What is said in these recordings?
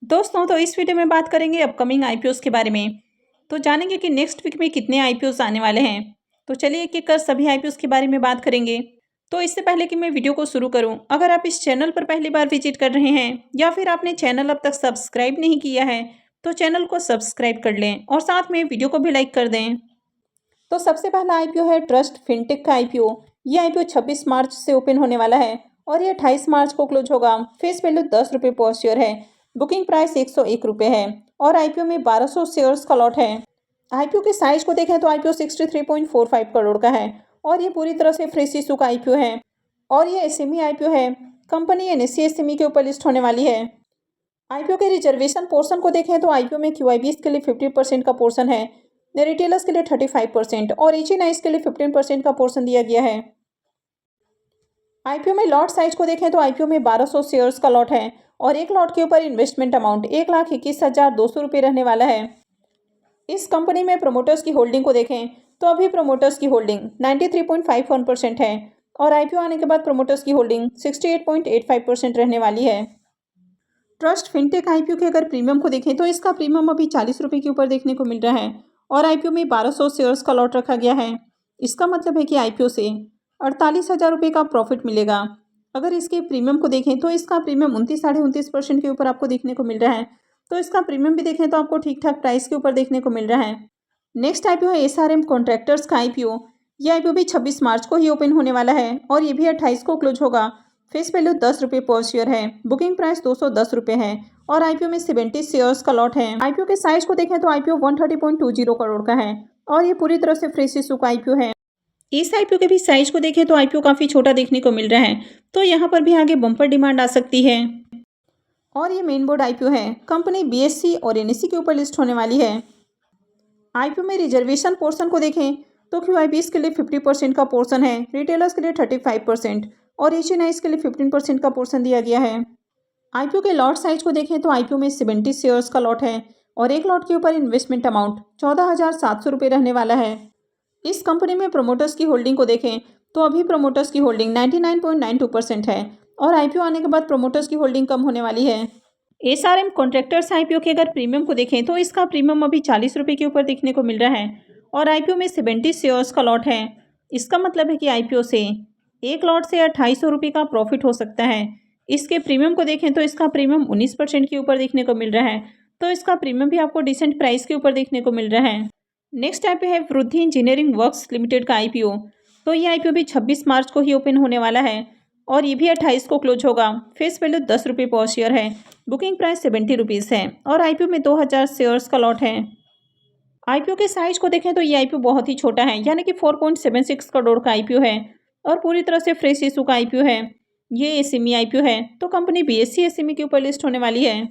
दोस्तों, तो इस वीडियो में बात करेंगे अपकमिंग आईपीओस के बारे में। तो जानेंगे कि नेक्स्ट वीक में कितने आईपीओस आने वाले हैं। तो चलिए एक-एक कर सभी आईपीओस के बारे में बात करेंगे। तो इससे पहले कि मैं वीडियो को शुरू करूं, अगर आप इस चैनल पर पहली बार विजिट कर रहे हैं या फिर आपने चैनल अब तक सब्सक्राइब नहीं किया है, तो चैनल को सब्सक्राइब कर लें और साथ में वीडियो को भी लाइक कर दें। तो सबसे पहला आईपीओ है ट्रस्ट फिनटेक का आईपीओ। ये आईपीओ 26 मार्च से ओपन होने वाला है और ये 28 मार्च को क्लोज होगा। फेस वैल्यू 10 रुपये पर शेयर है। बुकिंग प्राइस 101 रुपये है और आईपीओ में 1200 शेयर्स का लॉट है। आईपीओ के साइज को देखें तो आईपीओ 63.45 करोड़ का है और ये पूरी तरह से फ्रेश इशू का आईपीओ है और ये एसएमई आईपीओ है। कंपनी एनएससी एसएमई के ऊपर लिस्ट होने वाली है। आईपीओ के रिजर्वेशन पोर्शन को देखें तो आईपीओ में क्यूआईबीएस के लिए 50% का पोर्शन है, रिटेलर्स के लिए 35% और एचएनआईज के लिए 15% का पोर्शन दिया गया है। आईपीओ में लॉट साइज को देखें तो आईपीओ में 1200 शेयर्स का लॉट है और एक लॉट के ऊपर इन्वेस्टमेंट अमाउंट 1,21,200 रुपये रहने वाला है। इस कंपनी में प्रोमोटर्स की होल्डिंग को देखें तो अभी प्रोमोटर्स की होल्डिंग 93.51% है और आईपीओ आने के बाद प्रोमोटर्स की होल्डिंग 68.85% रहने वाली है। ट्रस्ट फिनटेक आईपीओ के अगर प्रीमियम को देखें तो इसका प्रीमियम अभी 40 रुपये के ऊपर देखने को मिल रहा है और आईपीओ में 1200 शेयर्स का लॉट रखा गया है। इसका मतलब है कि आईपीओ से 48,000 रुपये का प्रॉफिट मिलेगा। अगर इसके प्रीमियम को देखें तो इसका प्रीमियम 29.29% के ऊपर आपको देखने को मिल रहा है। तो इसका प्रीमियम भी देखें तो आपको ठीक ठाक प्राइस के ऊपर देखने को मिल रहा है। नेक्स्ट आईपीओ है एसआरएम कॉन्ट्रैक्टर्स का आईपीओ। ये आईपीओ भी 26 मार्च को ही ओपन होने वाला है और ये भी 28 को क्लोज होगा। फेस वैल्यू 10 रुपये पर शेयर है। बुकिंग प्राइस 210 रुपये है और आईपीओ में 70 शेयर्स का लॉट है। आईपीओ के साइज को देखें तो आईपीओ 130.20 करोड़ का है और ये पूरी तरह से फ्रेश इशू का आईपीओ है। इस आईपीओ के भी साइज को देखें तो आईपीओ काफ़ी छोटा देखने को मिल रहा है, तो यहाँ पर भी आगे बम्पर डिमांड आ सकती है। और ये मेन बोर्ड आईपीओ है। कंपनी बीएससी और एनएससी के ऊपर लिस्ट होने वाली है। आईपीओ में रिजर्वेशन पोर्शन को देखें तो क्यूआईबीएस के लिए 50% का पोर्शन है, रिटेलर्स के लिए 35% और एचएनआईज के लिए 15% का पोर्शन दिया गया है। आईपीओ के लॉट साइज को देखें तो आईपीओ में 70 शेयर्स का लॉट है और एक लॉट के ऊपर इन्वेस्टमेंट अमाउंट 14,700 रुपये रहने वाला है। इस कंपनी में प्रोमोटर्स की होल्डिंग को देखें तो अभी प्रोमोटर्स की होल्डिंग 99.92% है और आईपीओ आने के बाद प्रोमोटर्स की होल्डिंग कम होने वाली है। एसआरएम कॉन्ट्रैक्टर्स आईपीओ के अगर प्रीमियम को देखें तो इसका प्रीमियम अभी 40 रुपये के ऊपर देखने को मिल रहा है और आईपीओ में 70 शेयर्स का लॉट है। इसका मतलब है कि आईपीओ से एक लॉट से 2,800 रुपये का प्रॉफिट हो सकता है। इसके प्रीमियम को देखें तो इसका प्रीमियम 19% के ऊपर देखने को मिल रहा है, तो इसका प्रीमियम भी आपको डिसेंट प्राइस के ऊपर देखने को मिल रहा है। नेक्स्ट आईपीओ है वृद्धि इंजीनियरिंग वर्क्स लिमिटेड का आईपीओ। तो ये आईपीओ भी 26 मार्च को ही ओपन होने वाला है और ये भी 28 को क्लोज होगा। फेस वैल्यू 10 रुपये पर शेयर है। बुकिंग प्राइस 70 रुपीज़ है और आईपीओ में 2,000 शेयर्स का लॉट है। आईपीओ के साइज को देखें तो ये आईपीओ बहुत ही छोटा है, यानी कि 4.76 करोड़ का आईपीओ है और पूरी तरह से फ्रेश इशू का आईपीओ है। ये एसएमई आईपीओ है, तो कंपनी बीएससी एसएमई के ऊपर लिस्ट होने वाली है।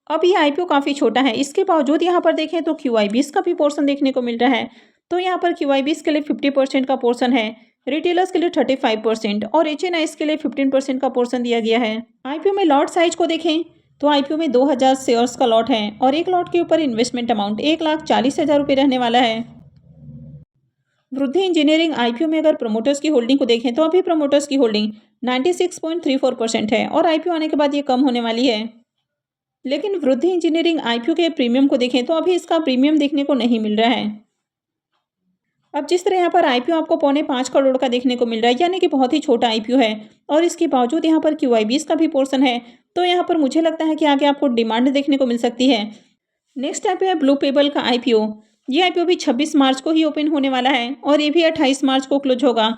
अब ये आईपीओ काफ़ी छोटा है, इसके बावजूद यहाँ पर देखें तो क्यूआईबीएस का भी पोर्शन देखने को मिल रहा है। तो यहाँ पर क्यूआईबीएस के लिए 50% का पोर्शन है, रिटेलर्स के लिए 35% और एचएनआईज के लिए 15% का पोर्शन दिया गया है। आईपीओ में लॉट साइज को देखें तो आईपीओ में 2,000 शेयर्स का लॉट है और एक लॉट के ऊपर इन्वेस्टमेंट अमाउंट 1,40,000 रुपये रहने वाला है। वृद्धि इंजीनियरिंग आईपीओ में अगर प्रोमोटर्स की होल्डिंग को देखें तो अभी प्रोमोटर्स की होल्डिंग 96.34% है और आईपीओ आने के बाद ये कम होने वाली है। लेकिन वृद्धि इंजीनियरिंग आईपीओ के प्रीमियम को देखें तो अभी इसका प्रीमियम देखने को नहीं मिल रहा है। अब जिस तरह यहाँ पर आईपीओ आपको 4.5 करोड़ का देखने को मिल रहा है, यानी कि बहुत ही छोटा आईपीओ है और इसके बावजूद यहाँ पर क्यूआईबीएस का भी पोर्शन है, तो यहाँ पर मुझे लगता है कि आगे आपको डिमांड देखने को मिल सकती है। नेक्स्ट आईपीओ है ब्लू पेबल का आईपीओ। ये आईपीओ भी 26 मार्च को ही ओपन होने वाला है और ये भी 28 मार्च को क्लोज होगा।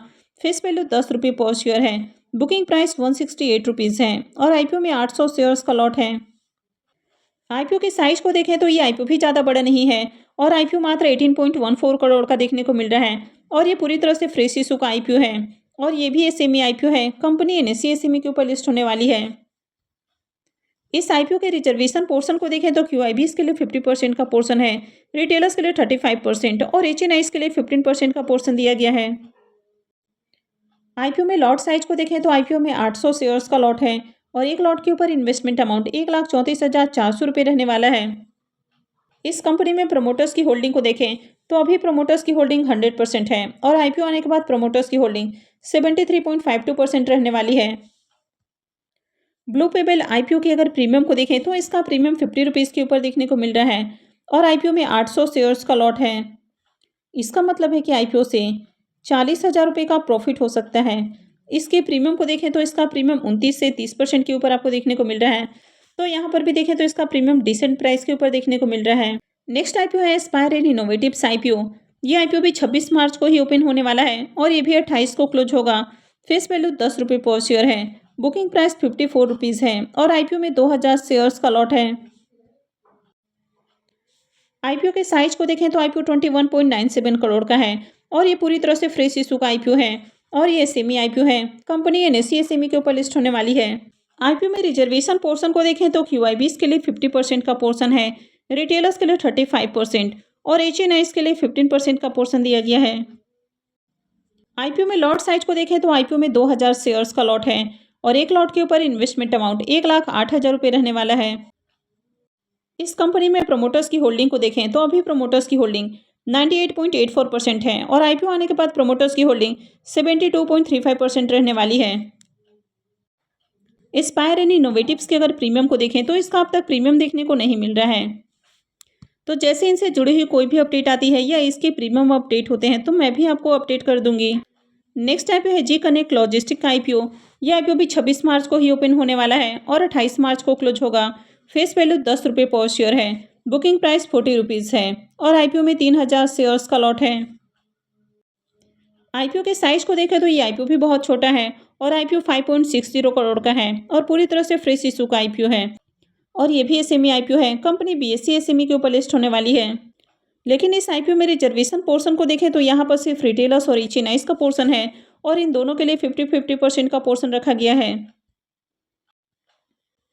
फेस वैल्यू 10 रुपये पर शेयर है। बुकिंग प्राइस 168 रुपीज़ है और आईपीओ में 800 शेयर्स का लॉट है। आईपीओ के साइज को देखें तो ये आईपीओ भी ज़्यादा बड़ा नहीं है और आईपीओ मात्र 18.14 करोड़ का देखने को मिल रहा है और ये पूरी तरह से फ्रेश इशू का आईपीओ है और ये भी एसएमई आईपीओ है। कंपनी एनएससी एसएमई के ऊपर लिस्ट होने वाली है। इस आईपीओ के रिजर्वेशन पोर्शन को देखें तो क्यूआईबीएस के लिए 50% का पोर्शन है, रिटेलर्स के लिए 35% और एचएनआईज के लिए 15% का पोर्शन दिया गया है। आईपीओ में लॉट साइज को देखें तो आईपीओ में 800 शेयर्स का लॉट है और एक लॉट के ऊपर इन्वेस्टमेंट अमाउंट 1,34,400 रुपये रहने वाला है। इस कंपनी में प्रोमोटर्स की होल्डिंग को देखें तो अभी प्रोमोटर्स की होल्डिंग 100% है और आईपीओ आने के बाद प्रोमोटर्स की होल्डिंग 73.52% रहने वाली है। ब्लू पेबल आईपीओ के अगर प्रीमियम को देखें तो इसका प्रीमियम 50 रुपीज़ के ऊपर देखने को मिल रहा है और आईपीओ में 800 शेयर्स का लॉट है। इसका मतलब है कि आईपीओ से 40,000 रुपये का प्रॉफिट हो सकता है। इसके प्रीमियम को देखें तो इसका प्रीमियम 29 से 30% के ऊपर आपको देखने को मिल रहा है। तो यहाँ पर भी देखें तो इसका प्रीमियम डिसेंट प्राइस के ऊपर देखने को मिल रहा है। नेक्स्ट आईपीओ है एस्पायर एंड इनोवेटिव्स आईपीओ। ये आईपीओ भी 26 मार्च को ही ओपन होने वाला है और ये भी 28 को क्लोज होगा। फेस वैल्यू 10 रुपये पर शेयर है। बुकिंग प्राइस 54 रुपीज़ है और आईपीओ में 2000 शेयर्स का लॉट है। आईपीओ के साइज को देखें तो आईपीओ 21.97 करोड़ का है और ये पूरी तरह से फ्रेश इशू का आईपीओ है और ये एसएमई आईपीओ है। कंपनी एनएसई एसएमई के ऊपर लिस्ट होने वाली है। आईपीओ में रिजर्वेशन पोर्शन को देखें तो क्यूआईबीज के लिए 50% का पोर्शन है, रिटेलर्स के लिए 35% और एचएनआईज के लिए 15% का पोर्शन दिया गया है। आईपीओ में लॉट साइज को देखें तो आईपीओ में 2000 शेयर्स का लॉट है और एक लॉट के ऊपर इन्वेस्टमेंट अमाउंट 1,08,000 रुपये रहने वाला है। इस कंपनी में प्रमोटर्स की होल्डिंग को देखें तो अभी प्रमोटर्स की होल्डिंग 98.84% है और आईपीओ आने के बाद प्रमोटर्स की होल्डिंग 72.35% रहने वाली है। एस्पायर एंड इनोवेटिव्स के अगर प्रीमियम को देखें तो इसका अब तक प्रीमियम देखने को नहीं मिल रहा है। तो जैसे इनसे जुड़ी हुई कोई भी अपडेट आती है या इसके प्रीमियम अपडेट होते हैं तो मैं भी आपको अपडेट कर दूंगी। नेक्स्ट आईपीओ है जी कनेक्ट लॉजिस्टिक का आईपीओ। यह आईपीओ भी 26 मार्च को ही ओपन होने वाला है और 28 मार्च को क्लोज होगा। फेस वैल्यू 10 रुपये पर शेयर है। बुकिंग प्राइस 40 रुपीज़ है और आईपीओ में 3000 शेयर्स का लॉट है। आईपीओ के साइज को देखें तो ये आईपीओ भी बहुत छोटा है और आईपीओ 5.60 करोड़ का है और पूरी तरह से फ्रेश इशू का आईपीओ है और ये भी एसएमई आईपीओ है। कंपनी बीएसई एसएमई के ऊपर लिस्ट होने वाली है। लेकिन इस आईपीओ में रिजर्वेशन पोर्शन को देखें तो यहाँ पर सिर्फ रिटेलर्स और एचएनआईज का पोर्शन है और इन दोनों के लिए 50-50% का पोर्शन रखा गया है।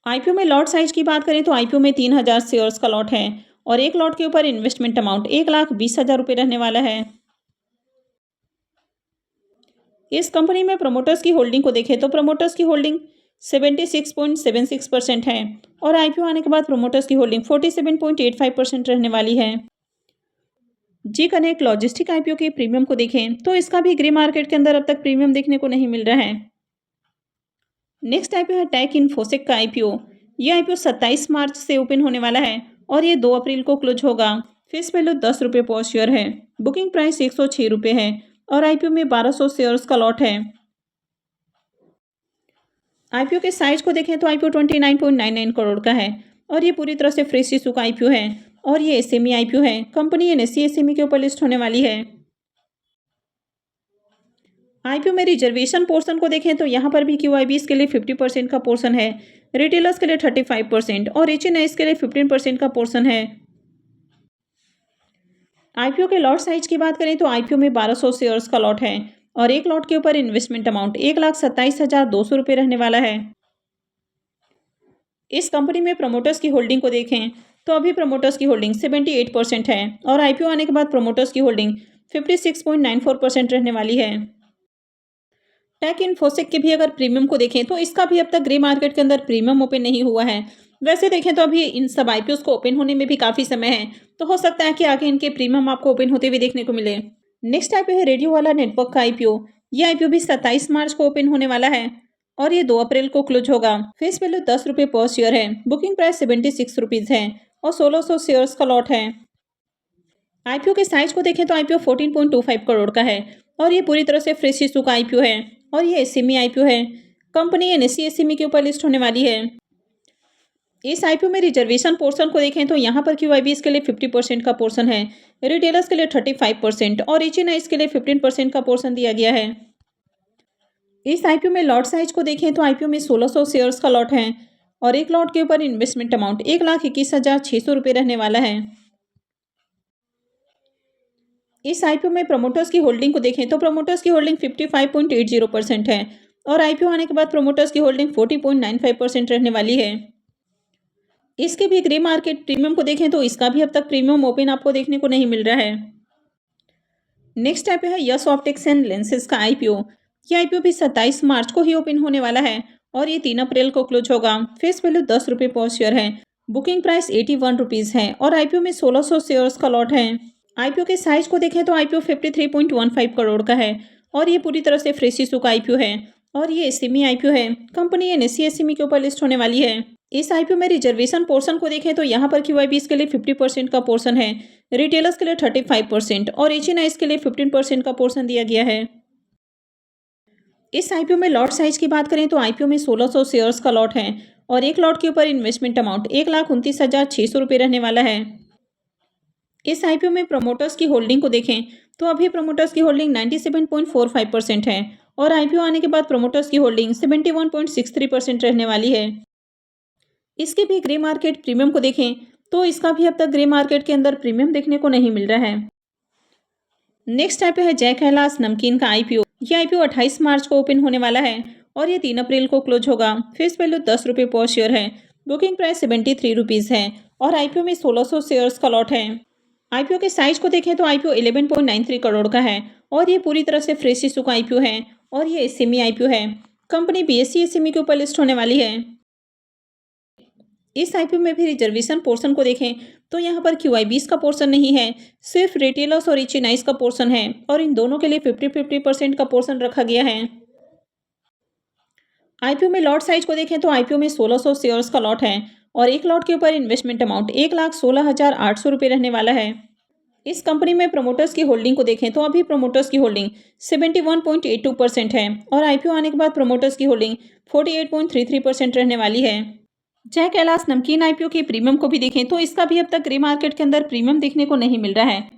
आईपीओ में लॉट साइज की बात करें तो आईपीओ में 3000 शेयर्स का लॉट है और एक लॉट के ऊपर इन्वेस्टमेंट अमाउंट 1,20,000 रुपये रहने वाला है। इस कंपनी में प्रमोटर्स की होल्डिंग को देखें तो प्रमोटर्स की होल्डिंग 76.76% है और आईपीओ आने के बाद प्रमोटर्स की होल्डिंग 47.85% रहने वाली है। जी कनेक्ट लॉजिस्टिक आईपीओ के प्रीमियम को देखें तो इसका भी ग्रे मार्केट के अंदर अब तक प्रीमियम देखने को नहीं मिल रहा है। नेक्स्ट आईपीओ है टेक इन्फोसिस का आईपीओ। यह आईपीओ 27 मार्च से ओपन होने वाला है और ये 2 अप्रैल को क्लोज होगा। फेस वैल्यू 10 रुपये पर शेयर है। बुकिंग प्राइस 106 रुपये है और आईपीओ में 1200 शेयर्स का लॉट है। आईपीओ के साइज को देखें तो आईपीओ 29.99 करोड़ का है और ये पूरी तरह से फ्रेश इशू का आईपीओ है और ये एसएमई आईपीओ है। कंपनी एनएसई एसएमई के ऊपर लिस्ट होने वाली है। आईपीओ में रिजर्वेशन पोर्शन को देखें तो यहाँ पर भी क्यूआईबीज के लिए 50% का पोर्शन है, रिटेलर्स के लिए 35% और एचएनआईज के लिए 15% का पोर्शन है। आईपीओ के लॉट साइज की बात करें तो आईपीओ में 1200 शेयर्स का लॉट है और एक लॉट के ऊपर इन्वेस्टमेंट अमाउंट 1,27,200 रुपये रहने वाला है। इस कंपनी में प्रमोटर्स की होल्डिंग को देखें तो अभी प्रमोटर्स की होल्डिंग 78% है और आईपीओ आने के बाद प्रमोटर्स की होल्डिंग 56.94% रहने वाली है। टेक इन्फोसिस के भी अगर प्रीमियम को देखें तो इसका भी अब तक ग्रे मार्केट के अंदर प्रीमियम ओपन नहीं हुआ है। वैसे देखें तो अभी इन सब आईपीओस को ओपन होने में भी काफ़ी समय है, तो हो सकता है कि आगे इनके प्रीमियम आपको ओपन होते हुए देखने को मिले। नेक्स्ट आईपीओ है रेडियो वाला नेटवर्क का आईपीओ। ये आईपीओ भी 27 मार्च को ओपन होने वाला है और ये 2 अप्रैल को क्लोज होगा। फेस वैल्यू 10 रुपये पर शेयर है। बुकिंग प्राइस 76 रुपीज़ है और 1600 शेयर्स का लॉट है। आईपीओ के साइज को देखें तो आईपीओ 14.25 करोड़ का है और ये पूरी तरह से फ्रेश इशू का आईपीओ है और ये एसएमई आईपीओ है। कंपनी एनएसई एसएमई के ऊपर लिस्ट होने वाली है। इस आईपीओ में रिजर्वेशन पोर्शन को देखें तो यहाँ पर क्यूआईबीज के लिए 50% का पोर्शन है, रिटेलर्स के लिए 35% और एचएनआईज के लिए 15% का पोर्शन दिया गया है। इस आईपीओ में लॉट साइज को देखें तो आईपीओ में 1600 शेयर्स का लॉट है और एक लॉट के ऊपर इन्वेस्टमेंट अमाउंट 1,21,600 रुपये रहने वाला है। इस आईपीओ में प्रमोटर्स की होल्डिंग को देखें तो प्रमोटर्स की होल्डिंग 55.80% है और आईपीओ आने के बाद प्रमोटर्स की होल्डिंग 40.95% रहने वाली है। इसके भी ग्रे मार्केट प्रीमियम को देखें तो इसका भी अब तक प्रीमियम ओपन आपको देखने को नहीं मिल रहा है। नेक्स्ट आईपीओ है यस ऑप्टिक्स एंड लेंसेज का आईपीओ। यह आईपीओ भी 27 मार्च को ही ओपन होने वाला है और ये 3 अप्रैल को क्लोज होगा। फेस वैल्यू 10 रुपये पर शेयर है। बुकिंग प्राइस 81 रुपीज़ है और आईपीओ में 1600 शेयर्स का लॉट है। आईपीओ के साइज को देखें तो आईपीओ 53.15 करोड़ का है और ये पूरी तरह से फ्रेश इशू का आईपीओ है और ये एसएमई आईपीओ है। कंपनी एनएसई एसएमई के ऊपर लिस्ट होने वाली है। इस आईपीओ में रिजर्वेशन पोर्शन को देखें तो यहाँ पर क्यूआईबीज के लिए 50% का पोर्शन है, रिटेलर्स के लिए 35% और एचएनआईज के लिए 15% का पोर्शन दिया गया है। इस आईपीओ में लॉट साइज की बात करें तो आईपीओ में 1600 शेयर्स का लॉट है और एक लॉट के ऊपर इन्वेस्टमेंट अमाउंट 1,29,600 रुपये रहने वाला है। इस आईपीओ में प्रमोटर्स की होल्डिंग को देखें तो अभी प्रमोटर्स की होल्डिंग 97.45% है और आईपीओ आने के बाद प्रमोटर्स की होल्डिंग 71.63% रहने वाली है। इसके भी ग्रे मार्केट प्रीमियम को देखें तो इसका भी अब तक ग्रे मार्केट के अंदर प्रीमियम देखने को नहीं मिल रहा है। नेक्स्ट आईपीओ है जय कैलाश नमकीन का आईपीओ। यह आईपीओ 28 मार्च को ओपन होने वाला है और ये 3 अप्रैल को क्लोज होगा। फेस वैल्यू 10 रुपये पर शेयर है। बुकिंग प्राइस 73 रुपीज़ है और आईपीओ में 1600 शेयर्स का लॉट है। आईपीओ के साइज को देखें तो आईपीओ 11.93 करोड़ का है और ये पूरी तरह से फ्रेश इशू का आईपीओ है और ये एसएमई आईपीओ है। कंपनी बीएसई एसएमई के ऊपर लिस्ट होने वाली है। इस आईपीओ में भी रिजर्वेशन पोर्शन को देखें तो यहाँ पर क्यूआईबीज का पोर्शन नहीं है, सिर्फ रिटेलर्स और एचएनआईज का पोर्शन है और इन दोनों के लिए 50-50% का पोर्शन रखा गया है। आईपीओ में लॉट साइज को देखें तो आईपीओ में 1600 शेयर्स का लॉट है और एक लॉट के ऊपर इन्वेस्टमेंट अमाउंट 1,16,800 रुपये रहने वाला है। इस कंपनी में प्रमोटर्स की होल्डिंग को देखें तो अभी प्रमोटर्स की होल्डिंग 71.82% है और आईपीओ आने के बाद प्रमोटर्स की होल्डिंग 48.33% रहने वाली है। जय कैलाश नमकीन आईपीओ के प्रीमियम को भी देखें तो इसका भी अब तक ग्रे मार्केट के अंदर प्रीमियम देखने को नहीं मिल रहा है।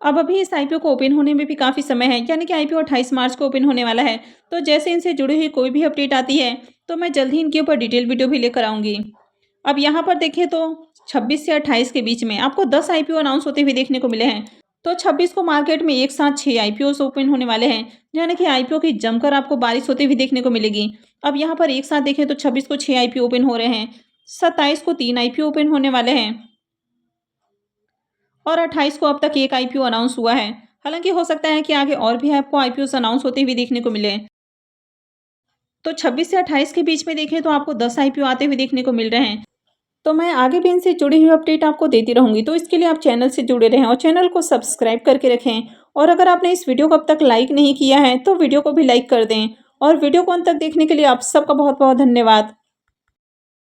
अब अभी इस आईपीओ को ओपन होने में भी काफ़ी समय है, यानी कि आईपीओ 28 मार्च को ओपन होने वाला है। तो जैसे इनसे जुड़ी हुई कोई भी अपडेट आती है तो मैं जल्द ही इनके ऊपर डिटेल वीडियो भी लेकर आऊँगी। अब यहाँ पर देखें तो 26 से 28 के बीच में आपको 10 आईपीओ अनाउंस होते हुए देखने को मिले हैं। तो 26 को मार्केट में एक साथ 6 आईपीओ ओपन होने वाले हैं, यानी कि आईपीओ की जमकर आपको बारिश होती हुई देखने को मिलेगी। अब यहाँ पर एक साथ देखें तो 26 को 6 आईपीओ ओपन हो रहे हैं, 27 को 3 आईपीओ ओपन होने वाले हैं और 28 को अब तक 1 आईपीओ अनाउंस हुआ है। हालांकि हो सकता है कि आगे और भी आपको आईपीओ अनाउंस होते हुए देखने को मिले। तो 26 से 28 के बीच में देखें तो आपको 10 आईपीओ आते हुए देखने को मिल रहे हैं। तो मैं आगे भी इनसे जुड़ी हुई अपडेट आपको देती रहूंगी, तो इसके लिए आप चैनल से जुड़े रहें और चैनल को सब्सक्राइब करके रखें। और अगर आपने इस वीडियो को अब तक लाइक नहीं किया है तो वीडियो को भी लाइक कर दें और वीडियो को अंत तक देखने के लिए आप सबका बहुत बहुत धन्यवाद।